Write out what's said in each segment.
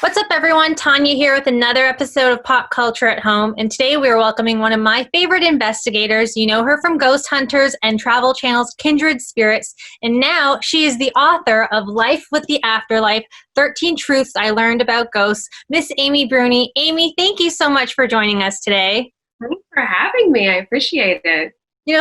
What's up, everyone? Tanya here with another episode of Pop Culture at Home. And today we are welcoming one of my favorite investigators. You know her from Ghost Hunters and Travel Channel's Kindred Spirits. And now she is the author of Life with the Afterlife, 13 Truths I Learned About Ghosts, Miss Amy Bruni. Amy, thank you so much for joining us today. Thanks for having me. I appreciate it.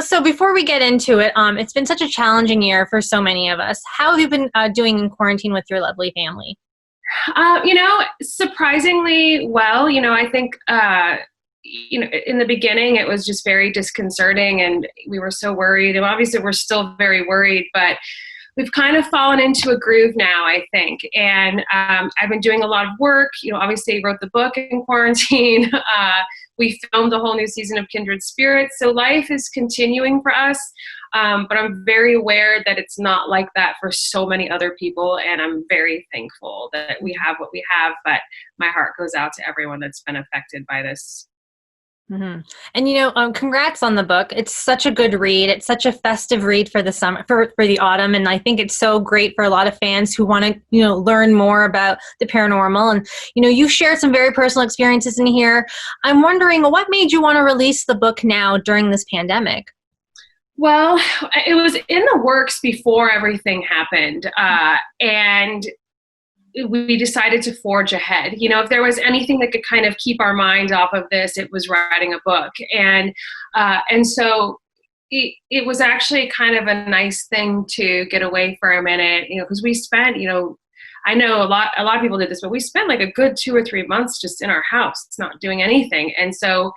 So before we get into it, it's been such a challenging year for so many of us. How have you been doing in quarantine with your lovely family? Surprisingly well. I think, in the beginning it was just very disconcerting and we were so worried. And obviously we're still very worried, but we've kind of fallen into a groove now, I think. And I've been doing a lot of work. Obviously wrote the book in quarantine. We filmed a whole new season of Kindred Spirits. So life is continuing for us. But I'm very aware that it's not like that for so many other people. And I'm very thankful that we have what we have. But my heart goes out to everyone that's been affected by this. Mm-hmm. And congrats on the book. It's such a good read. It's such a festive read for the summer, for the autumn, and I think it's so great for a lot of fans who want to learn more about the paranormal. And you shared some very personal experiences in here. I'm wondering, what made you want to release the book now during this pandemic? Well, it was in the works before everything happened, and we decided to forge ahead. If there was anything that could kind of keep our mind off of this, it was writing a book. And so it was actually kind of a nice thing to get away for a minute, because we spent, I know a lot of people did this, but we spent like a good 2 or 3 months just in our house, not doing anything. And so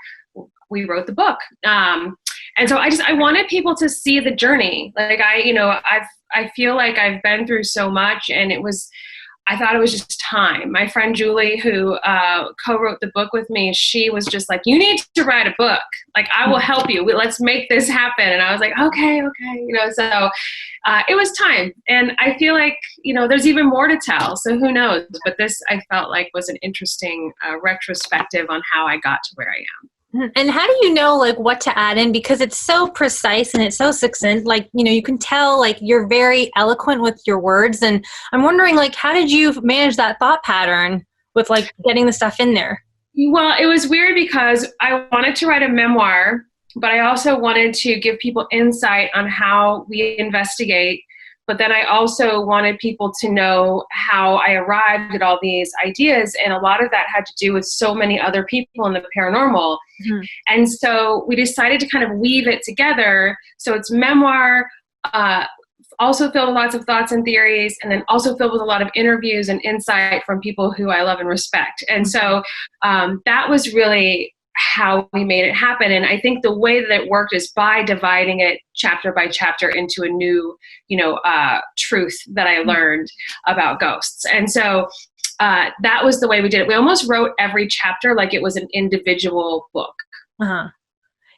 we wrote the book. And so I wanted people to see the journey. Like I feel like I've been through so much, and I thought it was just time. My friend Julie, who co-wrote the book with me, she was just like, you need to write a book. Like, I will help you. Let's make this happen. And I was like, okay. So it was time. And I feel like, there's even more to tell. So who knows? But this, I felt like, was an interesting retrospective on how I got to where I am. And how do you know what to add in? Because it's so precise and it's so succinct. You can tell you're very eloquent with your words. And I'm wondering how did you manage that thought pattern with getting the stuff in there? Well, it was weird because I wanted to write a memoir, but I also wanted to give people insight on how we investigate. But then I also wanted people to know how I arrived at all these ideas. And a lot of that had to do with so many other people in the paranormal. Mm-hmm. And so we decided to kind of weave it together. So it's memoir, also filled with lots of thoughts and theories, and then also filled with a lot of interviews and insight from people who I love and respect. And so that was really how we made it happen. And I think the way that it worked is by dividing it chapter by chapter into a new, truth that I learned about ghosts. And so that was the way we did it. We almost wrote every chapter like it was an individual book. Uh-huh.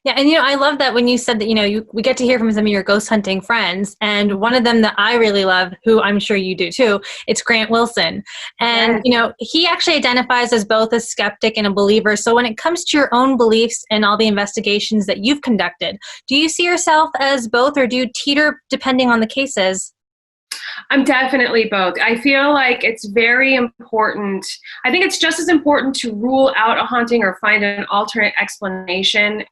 Yeah, and I love that when you said that, we get to hear from some of your ghost hunting friends, and one of them that I really love, who I'm sure you do too, it's Grant Wilson. And, Yes. He actually identifies as both a skeptic and a believer. So when it comes to your own beliefs and all the investigations that you've conducted, do you see yourself as both, or do you teeter depending on the cases? I'm definitely both. I feel like it's very important. I think it's just as important to rule out a haunting or find an alternate explanation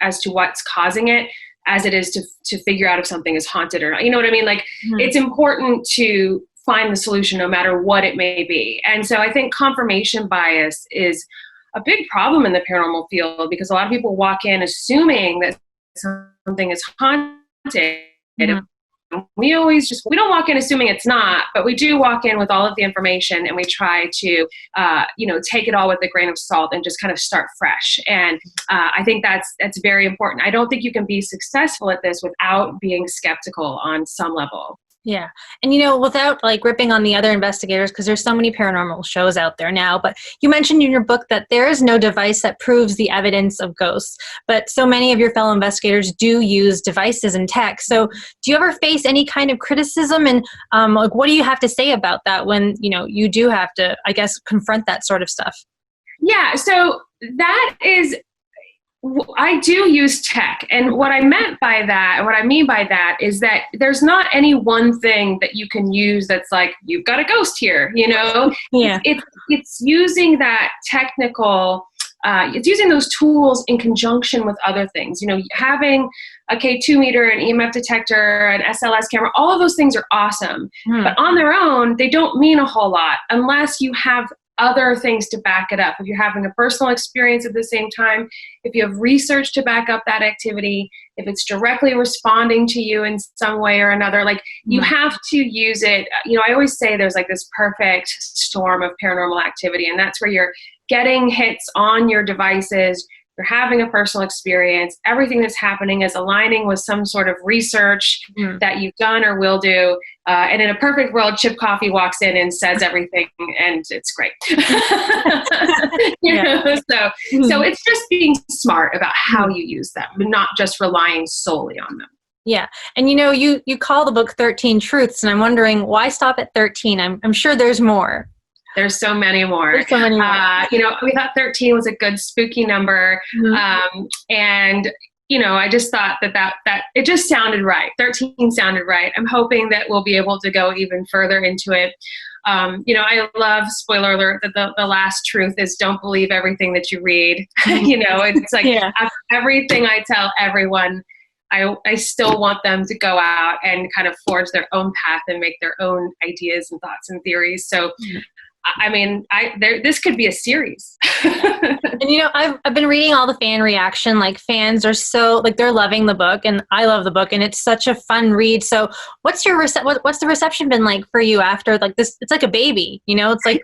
as to what's causing it, as it is to figure out if something is haunted or not. You know what I mean? Mm-hmm. It's important to find the solution no matter what it may be. And so I think confirmation bias is a big problem in the paranormal field, because a lot of people walk in assuming that something is haunted. Mm-hmm. We don't walk in assuming it's not, but we do walk in with all of the information, and we try to, take it all with a grain of salt and just kind of start fresh. And I think that's very important. I don't think you can be successful at this without being skeptical on some level. Yeah. And, without ripping on the other investigators, because there's so many paranormal shows out there now, but you mentioned in your book that there is no device that proves the evidence of ghosts, but so many of your fellow investigators do use devices and tech. So do you ever face any kind of criticism, and what do you have to say about that when, you do have to, I guess, confront that sort of stuff? Yeah. So that is I do use tech. And what I mean by that is that there's not any one thing that you can use that's like, you've got a ghost here, you know? Yeah. It's using that technical, it's using those tools in conjunction with other things. You know, having a K2 meter, an EMF detector, an SLS camera, all of those things are awesome. But on their own, they don't mean a whole lot unless you have other things to back it up. If you're having a personal experience at the same time, if you have research to back up that activity, if it's directly responding to you in some way or another, like you have to use it. You know, I always say there's like this perfect storm of paranormal activity, and that's where you're getting hits on your devices, you're having a personal experience, everything that's happening is aligning with some sort of research that you've done or will do. And in a perfect world, Chip Coffee walks in and says everything, and it's great. So it's just being smart about how you use them, not just relying solely on them. Yeah. And you know, you call the book 13 Truths, and I'm wondering why stop at 13? I'm sure there's more. There's so many more. You know, we thought 13 was a good spooky number. And, you know, I just thought that it just sounded right. 13 sounded right. I'm hoping that we'll be able to go even further into it. You know, I love, spoiler alert, that the last truth is don't believe everything that you read. You know, it's like after everything I tell everyone, I still want them to go out and kind of forge their own path and make their own ideas and thoughts and theories. So, I mean, this could be a series. And you know, I've been reading all the fan reaction. Like, fans are so like, they're loving the book, and I love the book, and it's such a fun read. So, what's the reception been like for you after like this? It's like a baby, you know. It's like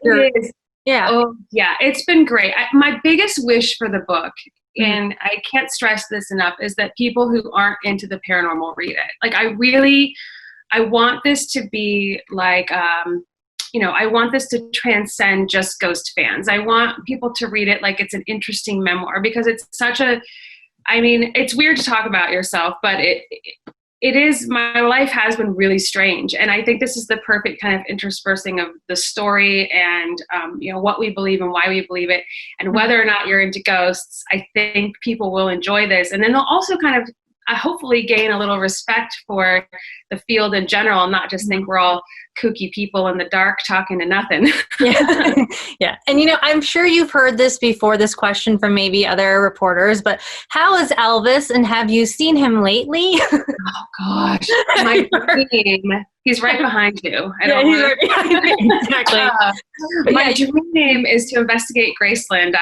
it's been great. My biggest wish for the book, and I can't stress this enough, is that people who aren't into the paranormal read it. Like, I want this to be like. You know, I want this to transcend just ghost fans. I want people to read it like it's an interesting memoir, because it's I mean, it's weird to talk about yourself, but it is, my life has been really strange. And I think this is the perfect kind of interspersing of the story and, you know, what we believe and why we believe it, and whether or not you're into ghosts. I think people will enjoy this. And then they'll also kind of hopefully gain a little respect for the field in general, and not just think we're all kooky people in the dark talking to nothing. Yeah. And you know, I'm sure you've heard this before, this question from maybe other reporters, but how is Elvis, and have you seen him lately? Oh gosh, my dream. He's right behind you. He's right behind me. Exactly. My dream is to investigate Graceland.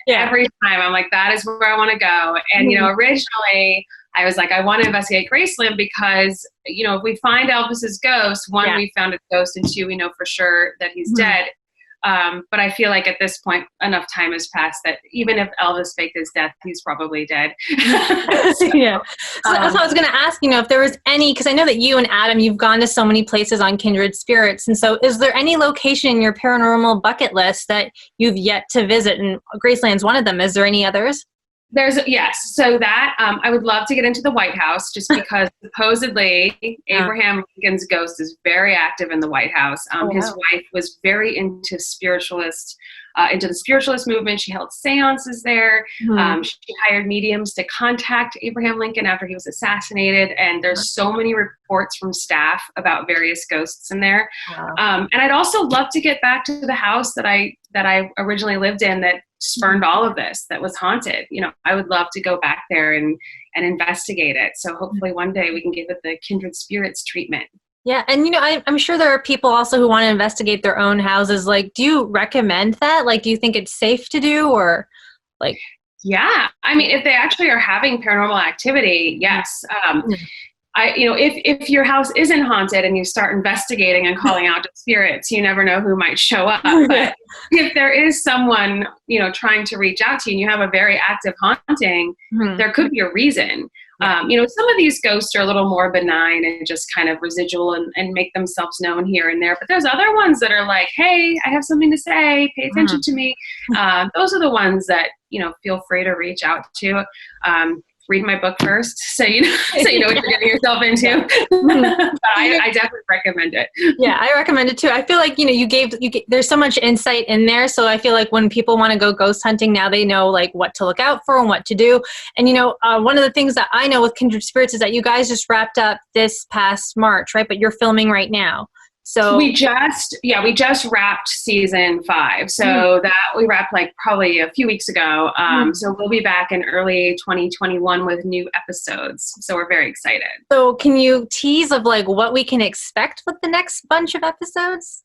Every time I'm like, that is where I want to go. And you know, originally I was like, I want to investigate Graceland because, you know, if we find Elvis's ghost, one, we found his ghost, and two, we know for sure that he's dead. But I feel like at this point, enough time has passed that even if Elvis faked his death, he's probably dead. So that's what I was going to ask, you know, if there was any, because I know that you and Adam, you've gone to so many places on Kindred Spirits. And so is there any location in your paranormal bucket list that you've yet to visit? And Graceland's one of them. Is there any others? Yes. So that, I would love to get into the White House, just because supposedly Abraham Lincoln's ghost is very active in the White House. His wife was very into the spiritualist movement. She held seances there. She hired mediums to contact Abraham Lincoln after he was assassinated. And there's so many reports from staff about various ghosts in there. And I'd also love to get back to the house that I originally lived in that spurned all of this, that was haunted. You know, I would love to go back there and investigate it. So hopefully one day we can give it the Kindred Spirits treatment. Yeah. And, you know, I'm sure there are people also who want to investigate their own houses. Like, do you recommend that? Like, do you think it's safe to do, or like? Yeah. I mean, if they actually are having paranormal activity, yes. You know, if your house isn't haunted and you start investigating and calling out to spirits, you never know who might show up. But if there is someone, you know, trying to reach out to you and you have a very active haunting, there could be a reason. You know, some of these ghosts are a little more benign and just kind of residual and make themselves known here and there. But there's other ones that are like, hey, I have something to say. Pay attention to me. Those are the ones that, you know, feel free to reach out to. read my book first, so you know, so you know what you're getting yourself into. But I definitely recommend it. Yeah, I recommend it too. I feel like, you know, there's so much insight in there. So I feel like when people want to go ghost hunting, now they know like what to look out for and what to do. And, you know, one of the things that I know with Kindred Spirits is that you guys just wrapped up this past March, right? But you're filming right now. So we just wrapped season 5. So that we wrapped like probably a few weeks ago. So we'll be back in early 2021 with new episodes. So we're very excited. So can you tease of like what we can expect with the next bunch of episodes?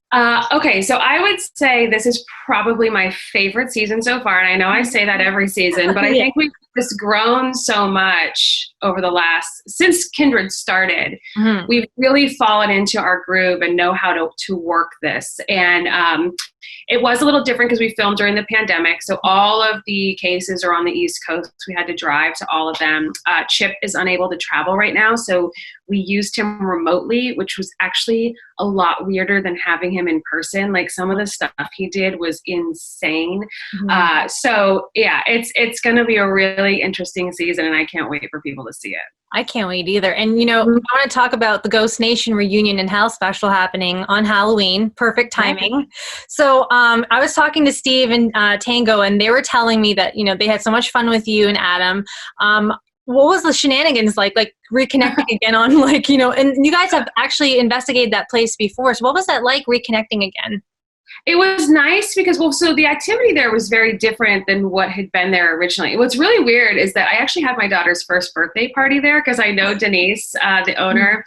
Okay, so I would say this is probably my favorite season so far. And I know I say that every season, but I think we've just grown so much over since Kindred started. We've really fallen into our groove and know how to work this. And it was a little different because we filmed during the pandemic. So all of the cases are on the East Coast. We had to drive to all of them. Chip is unable to travel right now. So we used him remotely, which was actually a lot weirder than having him in person. Like some of the stuff he did was insane. So yeah, it's going to be a really interesting season, and I can't wait for people to see it. I can't wait either. And, you know, I want to talk about the Ghost Nation reunion and House special happening on Halloween. Perfect timing. So I was talking to Steve and Tango, and they were telling me that, you know, they had so much fun with you and Adam. What was the shenanigans like reconnecting again on like, you know, and you guys have actually investigated that place before. So what was that like reconnecting again? It was nice because, well, so the activity there was very different than what had been there originally. What's really weird is that I actually had my daughter's first birthday party there because I know Denise, the owner,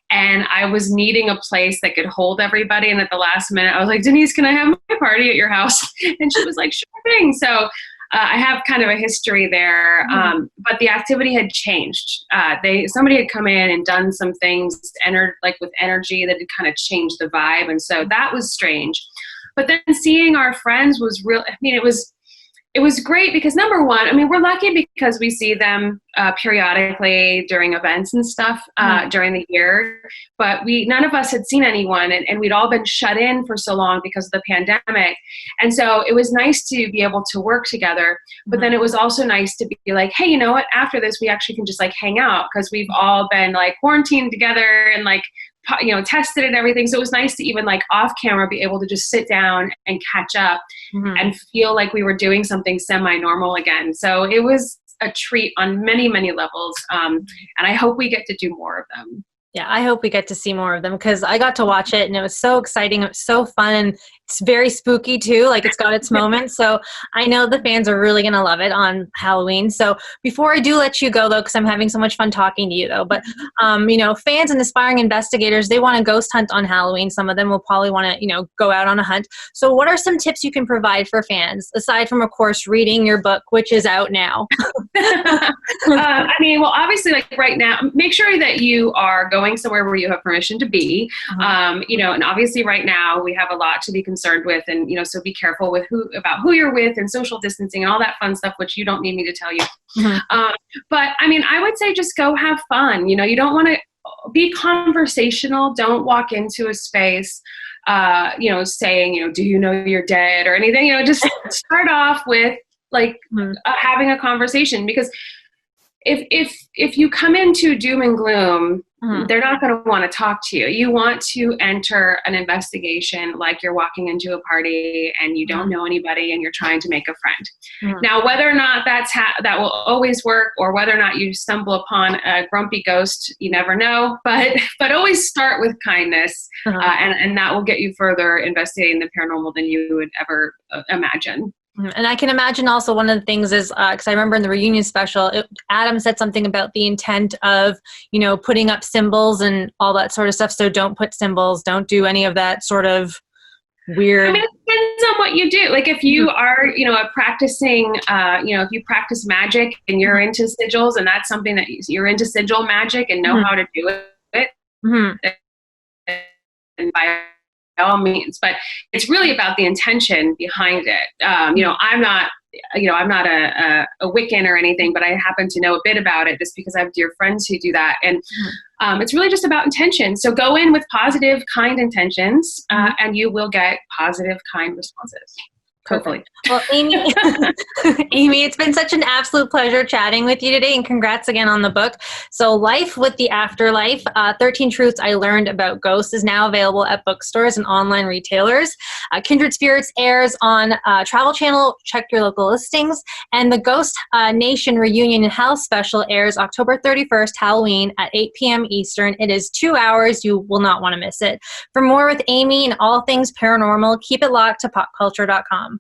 and I was needing a place that could hold everybody. And at the last minute, I was like, Denise, can I have my party at your house? And she was like, sure thing. So I have kind of a history there, but the activity had changed. Somebody had come in and done some things, like with energy that had kind of changed the vibe, and so that was strange. But then seeing our friends was real. I mean, it was great because number one, I mean, we're lucky because we see them periodically during events and stuff during the year. But none of us had seen anyone, and we'd all been shut in for so long because of the pandemic. And so it was nice to be able to work together. But then it was also nice to be like, hey, you know what? After this, we actually can just like hang out because we've all been like quarantined together and like, you know, tested and everything. So it was nice to even like off camera be able to just sit down and catch up and feel like we were doing something semi-normal again. So it was a treat on many, many levels. And I hope we get to do more of them. Yeah, I hope we get to see more of them because I got to watch it and it was so exciting. It was so fun and it's very spooky too. Like it's got its moments. So I know the fans are really going to love it on Halloween. So before I do let you go though, because I'm having so much fun talking to you though, but you know, fans and aspiring investigators, they want to ghost hunt on Halloween. Some of them will probably want to, you know, go out on a hunt. So what are some tips you can provide for fans aside from, of course, reading your book, which is out now? I mean, well, obviously like right now, make sure that you are going somewhere where you have permission to be, you know, and obviously right now we have a lot to be concerned with, and, you know, so be careful with about who you're with and social distancing and all that fun stuff, which you don't need me to tell you. But I mean, I would say just go have fun. You know, you don't want to be conversational. Don't walk into a space, you know, saying, you know, do you know you're dead or anything, you know, just start off with like having a conversation, because if you come into doom and gloom, they're not going to want to talk to you. You want to enter an investigation like you're walking into a party and you don't know anybody and you're trying to make a friend. Now, whether or not that will always work, or whether or not you stumble upon a grumpy ghost, you never know. But always start with kindness, and that will get you further investigating the paranormal than you would ever imagine. And I can imagine also one of the things is, because I remember in the reunion special, Adam said something about the intent of, you know, putting up symbols and all that sort of stuff. So don't put symbols, don't do any of that sort of weird. I mean, it depends on what you do. Like if you are, you know, practicing, you know, if you practice magic and you're into sigils and that's something that you're into sigil magic and know how to do it, and by all means, but it's really about the intention behind it. You know, I'm not a Wiccan or anything, but I happen to know a bit about it just because I have dear friends who do that. And it's really just about intention. So go in with positive, kind intentions, and you will get positive, kind responses. Hopefully. Well, Amy, Amy, it's been such an absolute pleasure chatting with you today, and congrats again on the book. So Life with the Afterlife, 13 Truths I Learned About Ghosts is now available at bookstores and online retailers. Kindred Spirits airs on Travel Channel. Check your local listings. And the Ghost Nation Reunion and House Special airs October 31st, Halloween at 8 p.m. Eastern. It is 2 hours. You will not want to miss it. For more with Amy and all things paranormal, keep it locked to popculture.com.